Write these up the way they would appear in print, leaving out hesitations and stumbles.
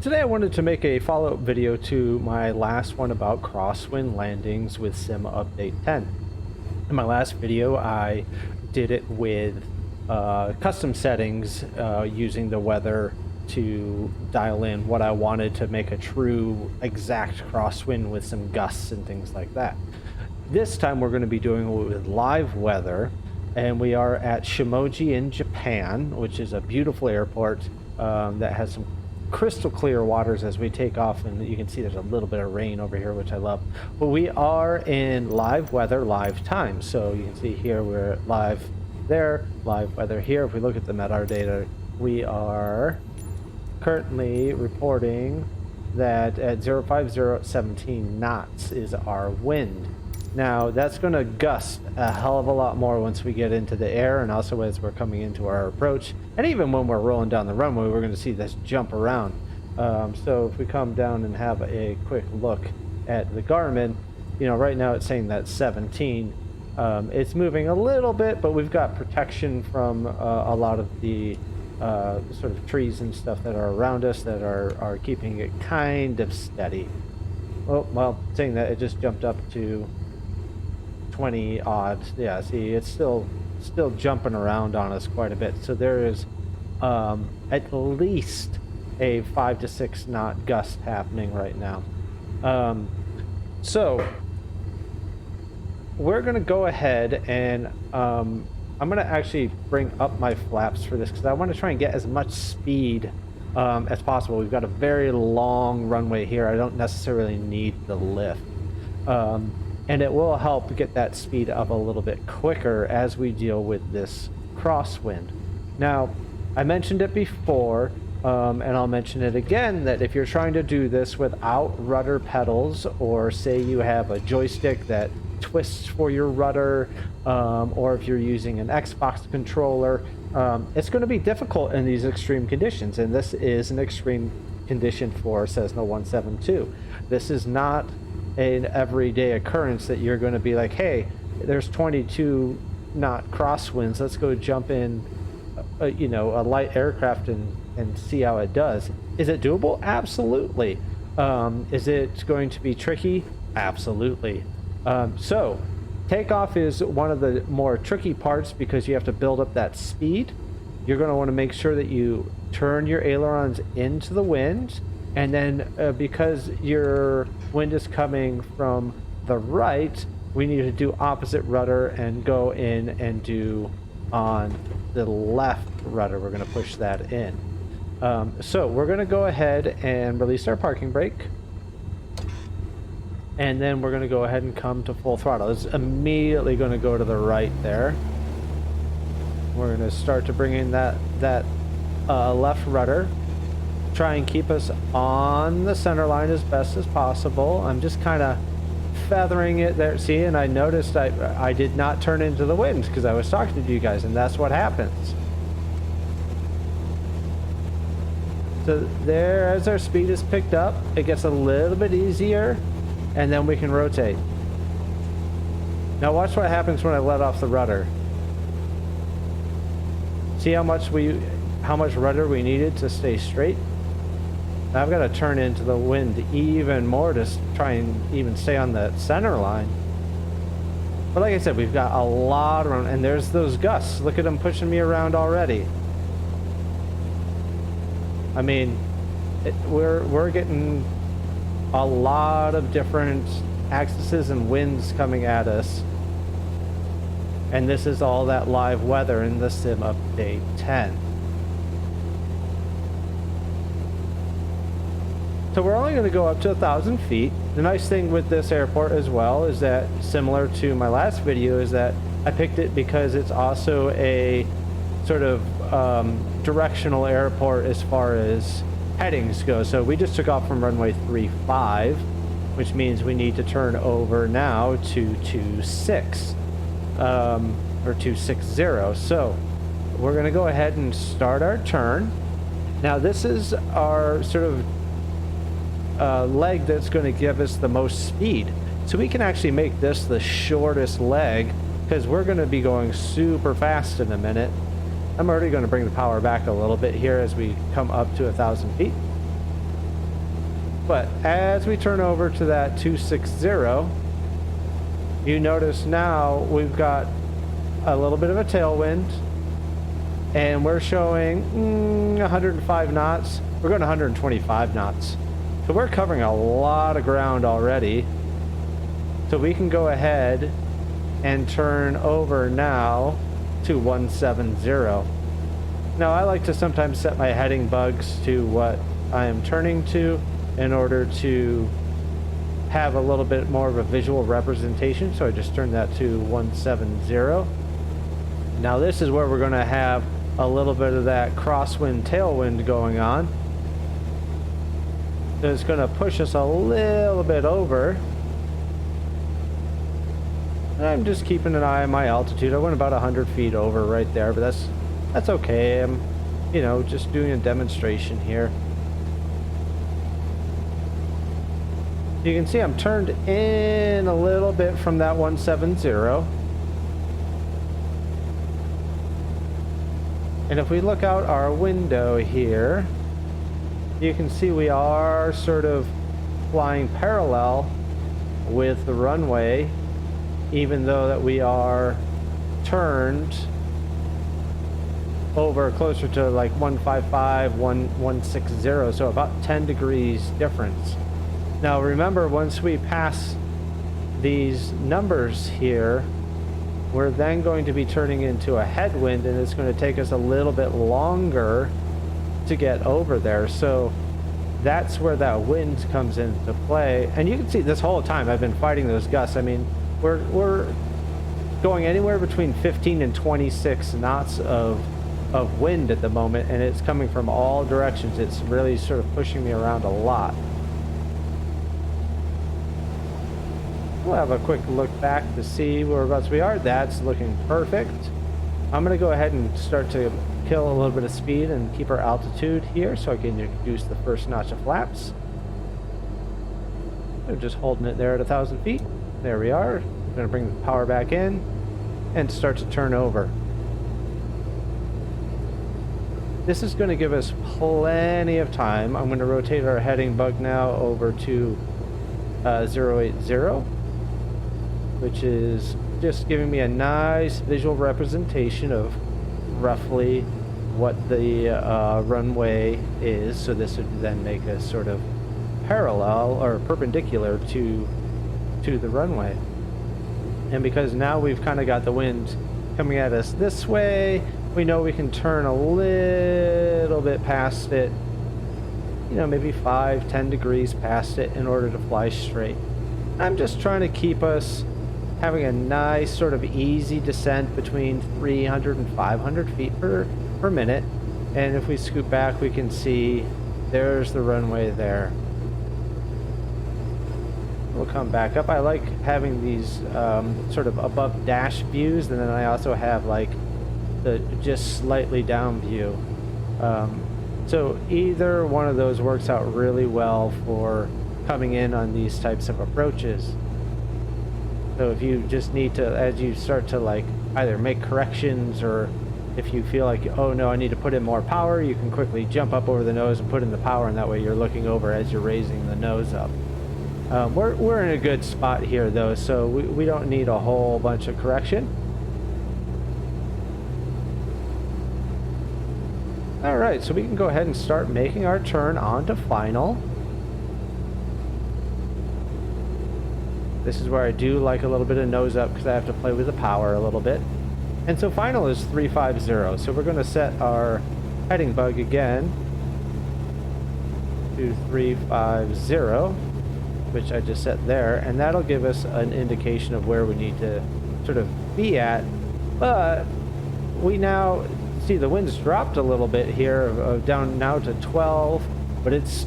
Today I wanted to make a follow-up video to my last one about crosswind landings with Sim Update 10. In my last video I did it with custom settings using the weather to dial in what I wanted to make a true exact crosswind with some gusts and things like that. This time we're going to be doing it with live weather, and we are at Shimoji in Japan, which is a beautiful airport that has some crystal clear waters as we take off, and you can see there's a little bit of rain over here, which I love. But we are in live weather, live time. So you can see here we're live there, live weather here. If we look at the MEDAR data, we are currently reporting that at 05017 knots is our wind. Now that's going to gust a hell of a lot more once we get into the air, and also as we're coming into our approach, and even when we're rolling down the runway, we're going to see this jump around. So if we come down and have a quick look at the Garmin, you know, right now it's saying that 17. It's moving a little bit, but we've got protection from a lot of the sort of trees and stuff that are around us that are keeping it kind of steady. Well, saying that, it just jumped up to 20 odd. Yeah, see, it's still jumping around on us quite a bit. So there is at least a 5 to 6 knot gust happening right now. So we're gonna go ahead and I'm gonna actually bring up my flaps for this because I want to try and get as much speed as possible. We've got a very long runway here. I don't necessarily need the lift. And it will help get that speed up a little bit quicker as we deal with this crosswind. Now, I mentioned it before, and I'll mention it again, that if you're trying to do this without rudder pedals, or say you have a joystick that twists for your rudder, or if you're using an Xbox controller, it's going to be difficult in these extreme conditions, and this is an extreme condition for Cessna 172. This is not an everyday occurrence that you're going to be like, hey, there's 22 knot crosswinds, let's go jump in you know, a light aircraft and see how it does. Is it doable? Absolutely. Is it going to be tricky? Absolutely. So takeoff is one of the more tricky parts because you have to build up that speed. You're going to want to make sure that you turn your ailerons into the wind, and then because your wind is coming from the right, we need to do opposite rudder and go in and do on the left rudder. We're going to push that in. So we're going to go ahead and release our parking brake, and then we're going to go ahead and come to full throttle. It's immediately going to go to the right there. We're going to start to bring in that left rudder. Try and keep us on the center line as best as possible. I'm just kind of feathering it there. See, and I noticed I did not turn into the wind because I was talking to you guys, and that's what happens. So there, as our speed is picked up, it gets a little bit easier, and then we can rotate. Now watch what happens when I let off the rudder. See how much rudder we needed to stay straight? Now I've got to turn into the wind even more to try and even stay on the center line. But like I said, we've got a lot around, and there's those gusts. Look at them pushing me around already. I mean, we're getting a lot of different axes and winds coming at us. And this is all that live weather in the Sim Update 10. So we're only going to go up to 1,000 feet. The nice thing with this airport as well is that, similar to my last video, is that I picked it because it's also a sort of directional airport as far as headings go. So we just took off from runway 35, which means we need to turn over now to 26 or 260. So we're going to go ahead and start our turn. Now this is our sort of leg that's going to give us the most speed, so we can actually make this the shortest leg because we're going to be going super fast in a minute. I'm already going to bring the power back a little bit here as we come up to 1,000 feet. But as we turn over to that 260, you notice now we've got a little bit of a tailwind, and we're showing 105 knots. We're going 125 knots. So we're covering a lot of ground already. So we can go ahead and turn over now to 170. Now I like to sometimes set my heading bugs to what I am turning to in order to have a little bit more of a visual representation. So I just turned that to 170. Now this is where we're going to have a little bit of that crosswind tailwind going on. So it's going to push us a little bit over. I'm just keeping an eye on my altitude. I went about 100 feet over right there, but that's okay. I'm, you know, just doing a demonstration here. You can see I'm turned in a little bit from that 170. And if we look out our window here, you can see we are sort of flying parallel with the runway, even though that we are turned over closer to like 155, 160, so about 10 degrees difference. Now remember, once we pass these numbers here, we're then going to be turning into a headwind, and it's going to take us a little bit longer to get over there. So that's where that wind comes into play. And you can see this whole time I've been fighting those gusts. I mean, we're going anywhere between 15 and 26 knots of wind at the moment, and it's coming from all directions. It's really sort of pushing me around a lot. We'll have a quick look back to see whereabouts we are. That's looking perfect. I'm going to go ahead and start to kill a little bit of speed and keep our altitude here so I can introduce the first notch of flaps. So just holding it there at 1,000 feet. There we are. I'm going to bring the power back in and start to turn over. This is going to give us plenty of time. I'm going to rotate our heading bug now over to 080, which is just giving me a nice visual representation of roughly what the runway is. So this would then make us sort of parallel or perpendicular to the runway. And because now we've kind of got the wind coming at us this way, we know we can turn a little bit past it, you know, maybe 5-10 degrees past it in order to fly straight. I'm just trying to keep us having a nice sort of easy descent between 300 and 500 feet per minute. And if we scoot back, we can see there's the runway there. We'll come back up. I like having these sort of above dash views, and then I also have like the just slightly down view. So either one of those works out really well for coming in on these types of approaches. So if you just need to, as you start to like either make corrections, or if you feel like, oh no, I need to put in more power, you can quickly jump up over the nose and put in the power, and that way you're looking over as you're raising the nose up. We're in a good spot here though, so we don't need a whole bunch of correction. Alright, so we can go ahead and start making our turn onto final. This is where I do like a little bit of nose up because I have to play with the power a little bit. And so final is 350, so we're going to set our heading bug again to 350, which I just set there, and that'll give us an indication of where we need to sort of be at. But we now see the wind's dropped a little bit here, down now to 12, but it's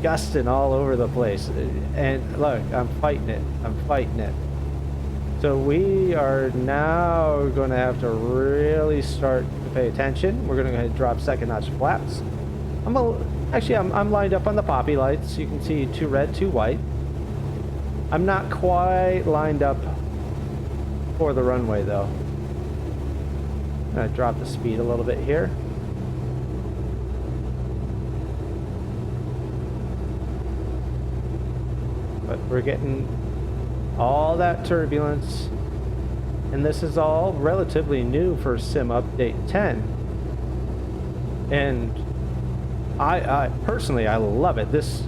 gusting all over the place. And look, I'm fighting it. So we are now going to have to really start to pay attention. We're going to go ahead and drop second notch flaps. I'm lined up on the poppy lights. You can see 2 red, 2 white. I'm not quite lined up for the runway though. I'm going to drop the speed a little bit here. but we're getting all that turbulence, and this is all relatively new for Sim Update 10. And I personally, I love it. This,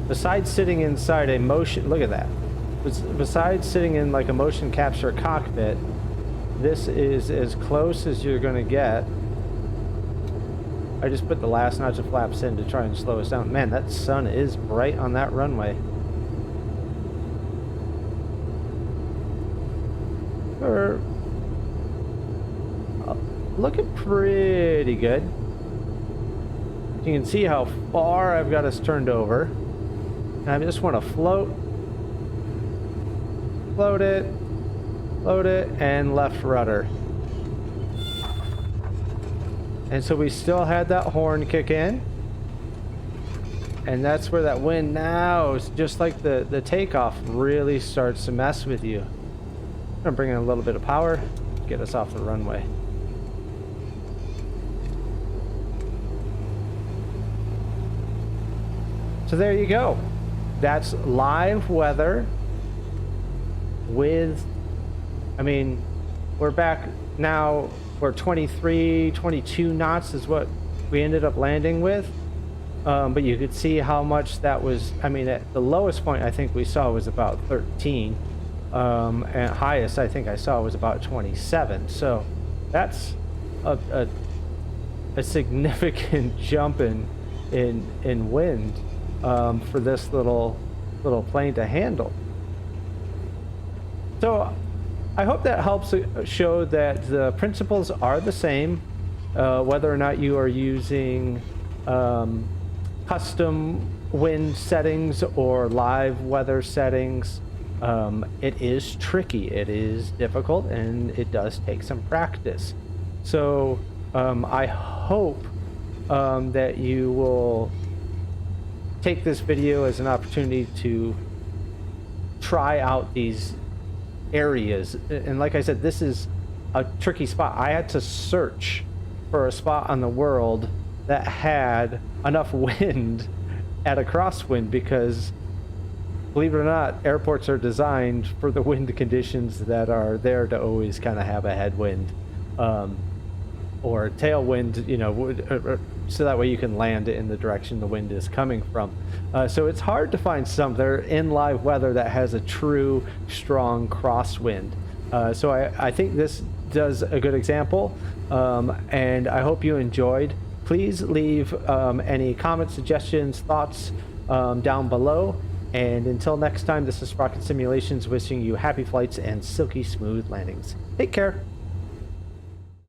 besides sitting inside a motion, look at that. Besides sitting in like a motion capture cockpit, this is as close as you're going to get. I just put the last notch of flaps in to try and slow us down. Man, that sun is bright on that runway. We're looking pretty good. You can see how far I've got us turned over. And I just want to float it, and left rudder. And so we still had that horn kick in. And that's where that wind now, just like the takeoff, really starts to mess with you. I'm gonna bring in a little bit of power, get us off the runway. So there you go. That's live weather with, I mean, we're back now, we're 23, 22 knots is what we ended up landing with. But you could see how much that was. I mean, at the lowest point I think we saw was about 13. And highest I think I saw was about 27. So that's a significant jump in wind for this little plane to handle. So I hope that helps show that the principles are the same, whether or not you are using custom wind settings or live weather settings. It is tricky, it is difficult, and it does take some practice. So I hope that you will take this video as an opportunity to try out these areas. And like I said, this is a tricky spot. I had to search for a spot on the world that had enough wind at a crosswind, because believe it or not, airports are designed for the wind conditions that are there to always kind of have a headwind or tailwind, you know, so that way you can land in the direction the wind is coming from. So it's hard to find somewhere in live weather that has a true strong crosswind. So I think this does a good example, and I hope you enjoyed. Please leave any comments, suggestions, thoughts down below. And until next time, this is Rocket Simulations wishing you happy flights and silky smooth landings. Take care.